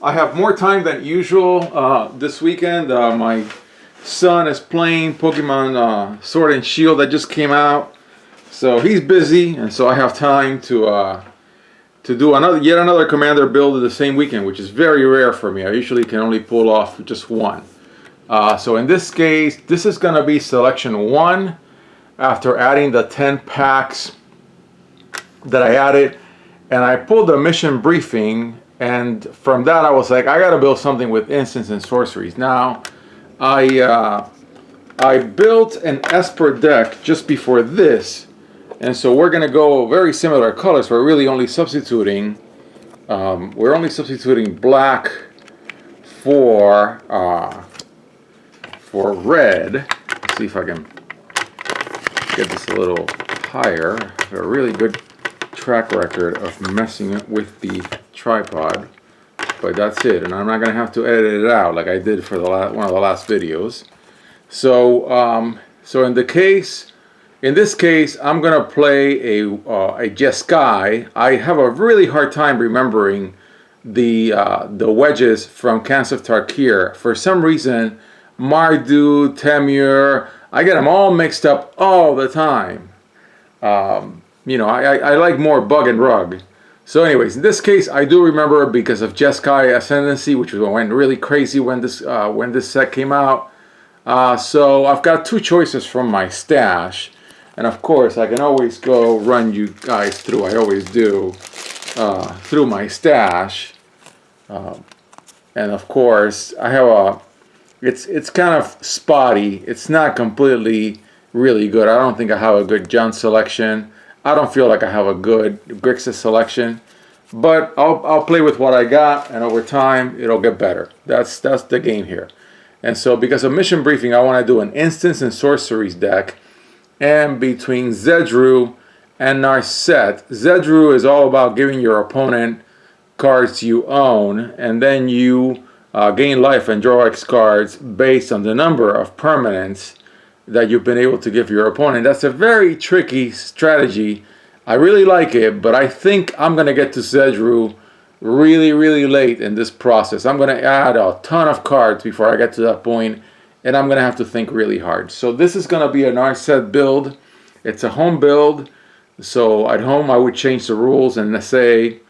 I have more time than usual this weekend. My son is playing Pokemon Sword and Shield that just came out, so he's busy, and so I have time to do yet another commander build the same weekend, which is very rare for me. I usually can only pull off just one. So in this case, this is going to be selection 1 after adding the 10 packs that I added, and I pulled the mission briefing, and from that I was like, I gotta build something with instants and sorceries. Now I built an Esper deck just before this, and so we're gonna go very similar colors. We're really only substituting black for red. Let's see if I can get this a little higher. A really good track record of messing with the tripod, but that's it, and I'm not gonna have to edit it out like I did for one of the last videos. So in this case I'm gonna play a Jeskai. I have a really hard time remembering the wedges from Cans of Tarkir. For some reason, Mardu, Temur, I get them all mixed up all the time. You know, I like more Bug and Rug. So anyways, in this case, I do remember because of Jeskai Ascendancy, which went really crazy when this set came out. So I've got 2 choices from my stash. And of course, I can always go run you guys through, I always do, through my stash. And of course, I have it's kind of spotty. It's not completely really good. I don't think I have a good John selection. I don't feel like I have a good Grixis selection, but I'll play with what I got, and over time it'll get better. That's the game here. And so because of mission briefing, I want to do an instants and sorceries deck, and between Zedru and Narset. Zedru is all about giving your opponent cards you own, and then you gain life and draw X cards based on the number of permanents that you've been able to give your opponent. That's a very tricky strategy. I really like it, but I think I'm going to get to Zedru really late in this process. I'm going to add a ton of cards before I get to that point, and I'm going to have to think really hard. So this is going to be an Narset build. It's a home build, so at home I would change the rules and say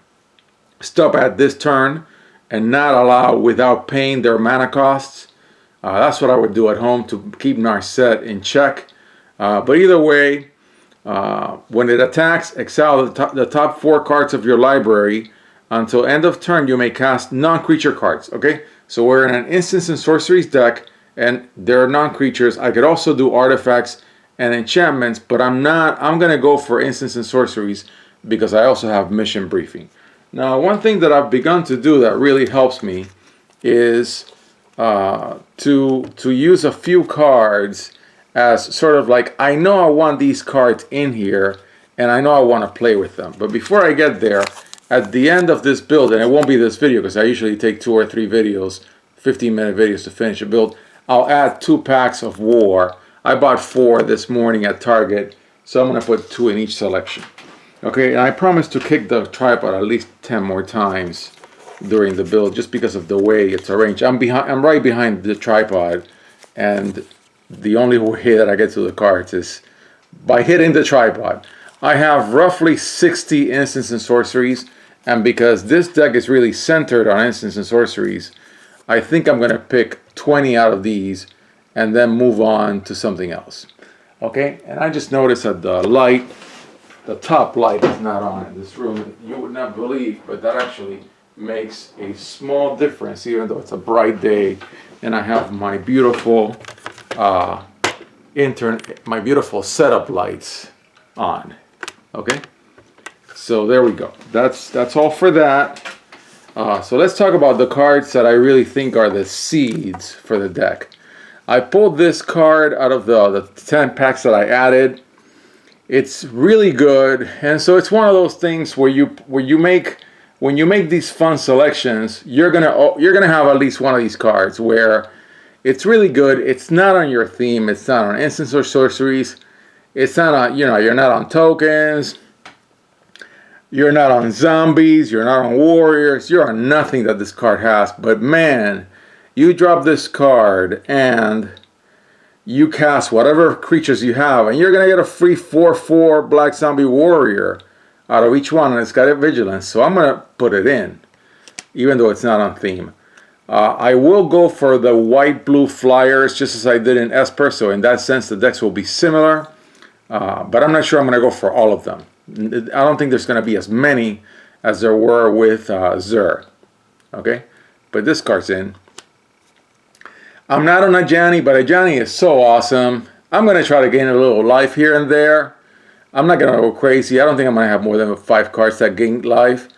stop at this turn and not allow without paying their mana costs. That's what I would do at home to keep Narset in check. But either way, when it attacks, exile the top 4 cards of your library. Until end of turn, you may cast non-creature cards. Okay, so we're in an instants and sorceries deck, and there are non-creatures. I could also do artifacts and enchantments, but I'm gonna go for instants and sorceries because I also have mission briefing. Now, one thing that I've begun to do that really helps me is to use a few cards as sort of like, I know I want these cards in here and I know I want to play with them. But before I get there, at the end of this build, and it won't be this video because I usually take 2 or 3 videos, 15-minute videos to finish a build, I'll add 2 packs of War. I bought 4 this morning at Target, so I'm going to put 2 in each selection. Okay, and I promise to kick the tripod at least 10 more times during the build, just because of the way it's arranged. I'm right behind the tripod, and the only way that I get to the cards is by hitting the tripod. I have roughly 60 instants and sorceries, and because this deck is really centered on instants and sorceries, I think I'm going to pick 20 out of these and then move on to something else. Okay, and I just noticed that the top light is not on in this room. You would not believe, but that actually makes a small difference, even though it's a bright day and I have my beautiful my beautiful setup lights on. Okay, so there we go. That's all for that. So let's talk about the cards that I really think are the seeds for the deck. I pulled this card out of the 10 packs that I added. It's really good, and so it's one of those things where when you make these fun selections, you're gonna have at least one of these cards where it's really good. It's not on your theme. It's not on instants or sorceries. It's not on, you're not on tokens. You're not on zombies, you're not on warriors, you're on nothing that this card has. But man, you drop this card and you cast whatever creatures you have, and you're going to get a free 4/4 Black Zombie Warrior out of each one, and it's got a Vigilance. So I'm going to put it in, even though it's not on theme. I will go for the white-blue flyers, just as I did in Esper, so in that sense the decks will be similar. But I'm not sure I'm going to go for all of them. I don't think there's going to be as many as there were with Zur. Okay? But this card's in. I'm not on Ajani, but Ajani is so awesome. I'm going to try to gain a little life here and there. I'm not going to go crazy. I don't think I'm going to have more than 5 cards that gain life.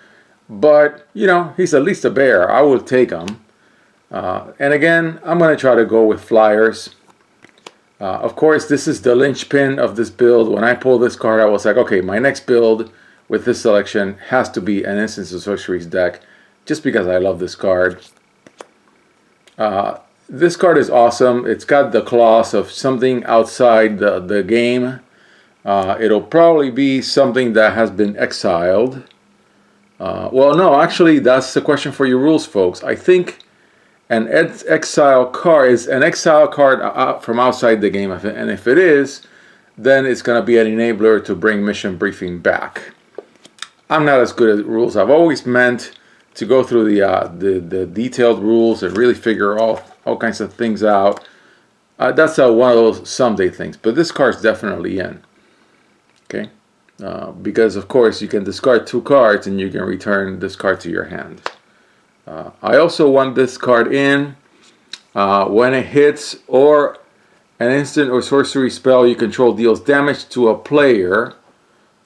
But, you know, he's at least a bear. I will take him. And again, I'm going to try to go with flyers. Of course, this is the linchpin of this build. When I pulled this card, I was like, okay, my next build with this selection has to be an Instance of Sorceries deck, just because I love this card. This card is awesome. It's got the clause of something outside the game. It'll probably be something that has been exiled. Well, no, actually, that's the question for your rules, folks. I think an exile card is an exile card from outside the game, and if it is, then it's going to be an enabler to bring Mission Briefing back. I'm not as good at rules. I've always meant to go through the detailed rules and really figure all kinds of things out. That's one of those someday things, but this card's definitely in. Okay, because of course you can discard 2 cards and you can return this card to your hand. I also want this card in when it hits or an instant or sorcery spell you control deals damage to a player.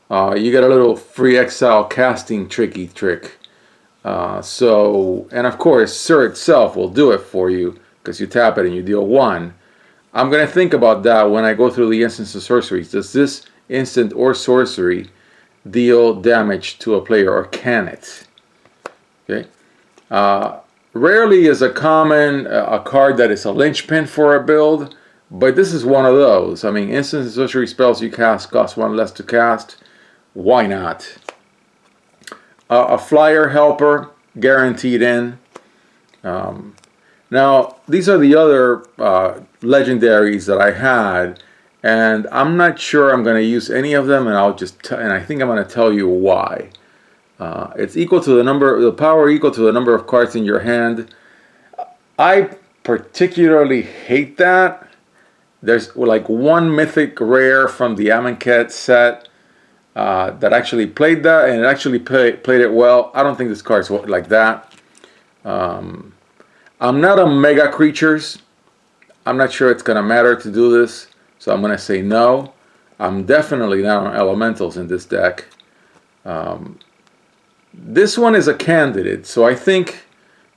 You get a little free exile casting tricky trick. And of course, Sur itself will do it for you because you tap it and you deal 1. I'm going to think about that when I go through the Instance of Sorceries. Does this instant or sorcery deal damage to a player, or can it? Okay. Rarely is a common a card that is a linchpin for a build, but this is one of those. I mean, Instant and Sorcery spells you cast cost 1 less to cast. Why not? A flyer helper, guaranteed in. Now, these are the other legendaries that I had, and I'm not sure I'm going to use any of them, and I think I'm going to tell you why. It's equal to the power equal to the number of cards in your hand. I particularly hate that. There's like 1 mythic rare from the Amonkhet set that actually played that, and it actually played it well. I don't think this card's like that. I'm not on mega creatures. I'm not sure it's going to matter to do this, so I'm going to say no. I'm definitely not on elementals in this deck. This one is a candidate, so I think,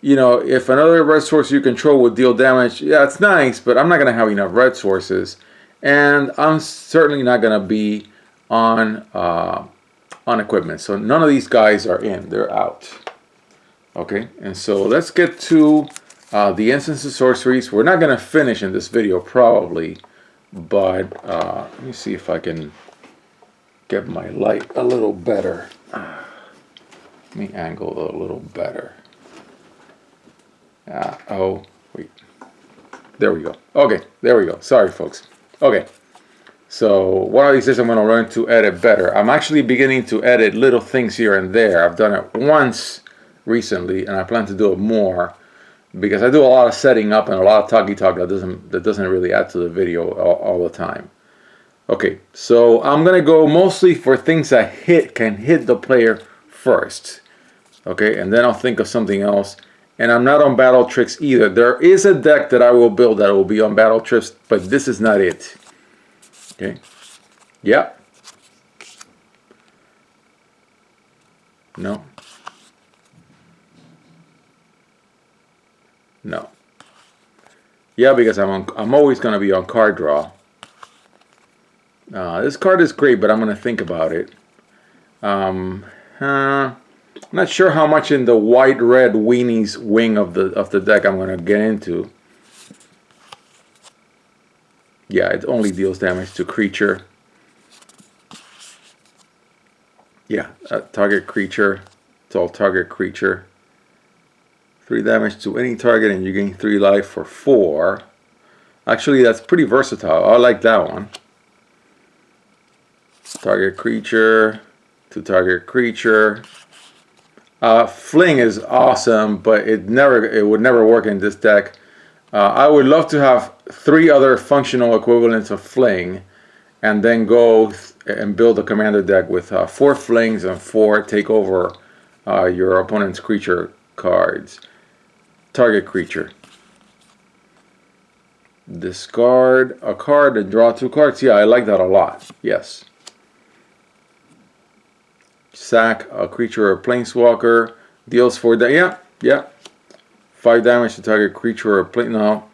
you know, if another red source you control would deal damage, yeah, it's nice, but I'm not going to have enough red sources, and I'm certainly not going to be on equipment. So none of these guys are in; they're out. Okay, and so let's get to the Instance of Sorceries. We're not going to finish in this video probably, but let me see if I can get my light a little better. Let me angle it a little better. Oh, wait. There we go. Okay, there we go. Sorry, folks. Okay. So one of these days I'm going to learn to edit better. I'm actually beginning to edit little things here and there. I've done it once recently, and I plan to do it more because I do a lot of setting up and a lot of talky talk that doesn't really add to the video all the time. Okay, so I'm going to go mostly for things that can hit the player first. Okay, and then I'll think of something else. And I'm not on Battle Tricks either. There is a deck that I will build that will be on Battle Tricks, but this is not it. Okay. Yep. No. No. Yeah, because I'm always going to be on card draw. This card is great, but I'm going to think about it. I'm not sure how much in the white-red weenies wing of the deck I'm going to get into. Yeah, it only deals damage to creature. Yeah, target creature. It's all target creature. 3 damage to any target and you gain 3 life for 4. Actually, that's pretty versatile. I like that one. Target creature to target creature. Fling is awesome, but it would never work in this deck. I would love to have 3 other functional equivalents of Fling, and then go and build a commander deck with 4 Flings and 4 take over your opponent's creature cards. Target creature. Discard a card and draw 2 cards. Yeah, I like that a lot. Yes. Sack a creature or planeswalker. Deals 4 damage. Yeah. 5 damage to target creature or plane. No.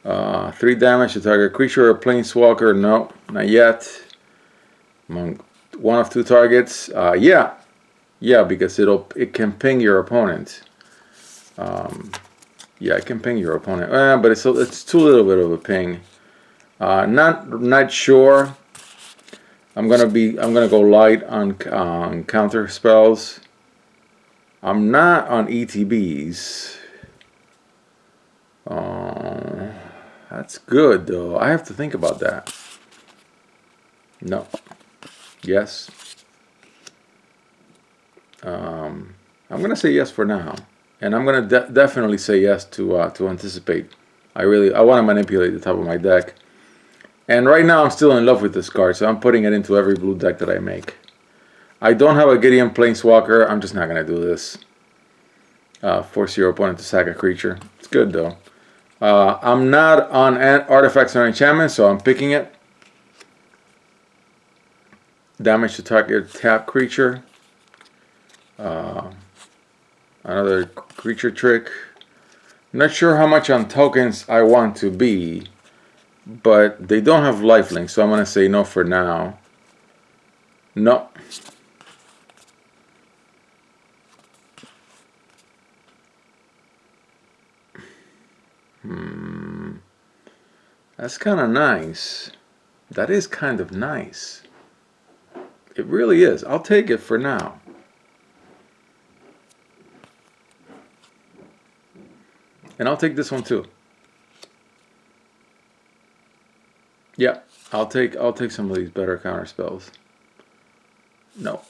3 damage to target creature or planeswalker. No, not yet. Among 1 of 2 targets. Yeah, because it can ping your opponent. Yeah, it can ping your opponent. But it's too little bit of a ping. Not sure. I'm gonna go light on counter spells. I'm not on ETBs. That's good though. I have to think about that. No. Yes. I'm gonna say yes for now, and I'm gonna definitely say yes to anticipate. I want to manipulate the top of my deck, and right now I'm still in love with this card, so I'm putting it into every blue deck that I make. I don't have a Gideon Planeswalker. I'm just not gonna do this. Force your opponent to sack a creature. It's good though. I'm not on artifacts or enchantments, so I'm picking it. Damage to target tap creature. Another creature trick. Not sure how much on tokens I want to be, but they don't have lifelink, so I'm going to say no for now. No. That's kind of nice. That is kind of nice. It really is. I'll take it for now. And I'll take this one too. Yeah, I'll take some of these better counter spells. No.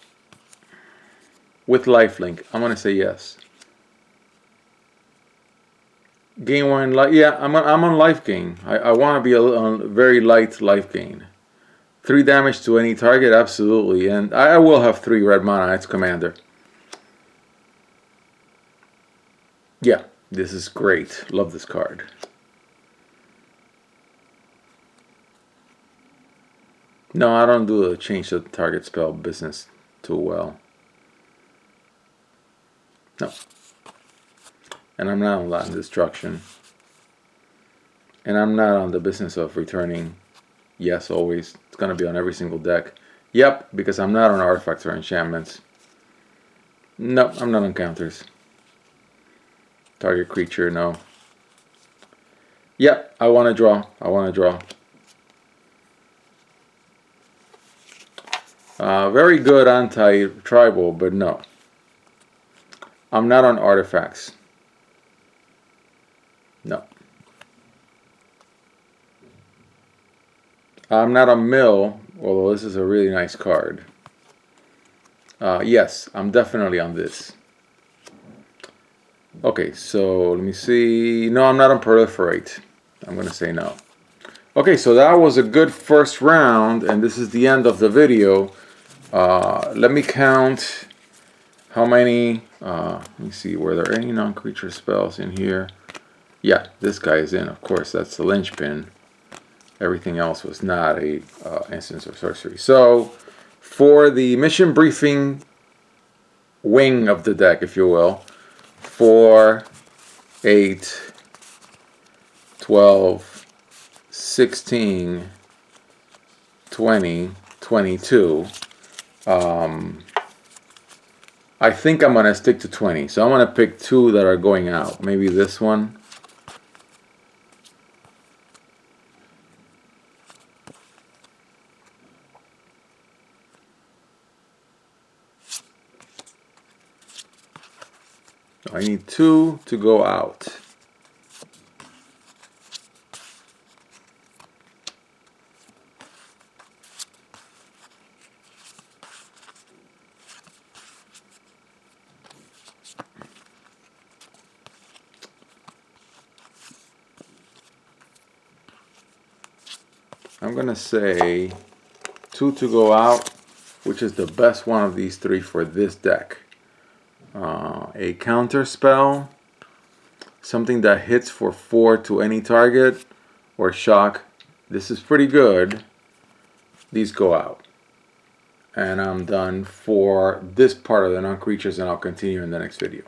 With lifelink, I'm gonna say yes. Gain 1 life. Yeah, I'm on life gain. I want to be on very light life gain. 3 damage to any target, absolutely, and I will have 3 red mana. It's commander. Yeah, this is great. Love this card. No, I don't do the change the target spell business too well. No. And I'm not on Latin Destruction. And I'm not on the business of returning. Yes, always. It's going to be on every single deck. Yep, because I'm not on artifacts or enchantments. No, I'm not on counters. Target creature, no. Yep, I want to draw. I want to draw. Very good anti-tribal, but no. I'm not on artifacts. No. I'm not on mill, although this is a really nice card. Yes, I'm definitely on this. Okay, so let me see. No, I'm not on proliferate. I'm going to say no. Okay, so that was a good first round, and this is the end of the video. Let me count how many. Let me see, were there any non-creature spells in here? Yeah, this guy is in, of course. That's the linchpin. Everything else was not a instance of sorcery. So, for the mission briefing wing of the deck, if you will, 4, 8, 12, 16, 20, 22. I think I'm going to stick to 20. So I'm going to pick 2 that are going out. Maybe this one. I need 2 to go out. I'm gonna say 2 to go out, which is the best one of these 3 for this deck. A counter spell, something that hits for 4 to any target, or shock. This is pretty good. These go out. And I'm done for this part of the non-creatures, and I'll continue in the next video.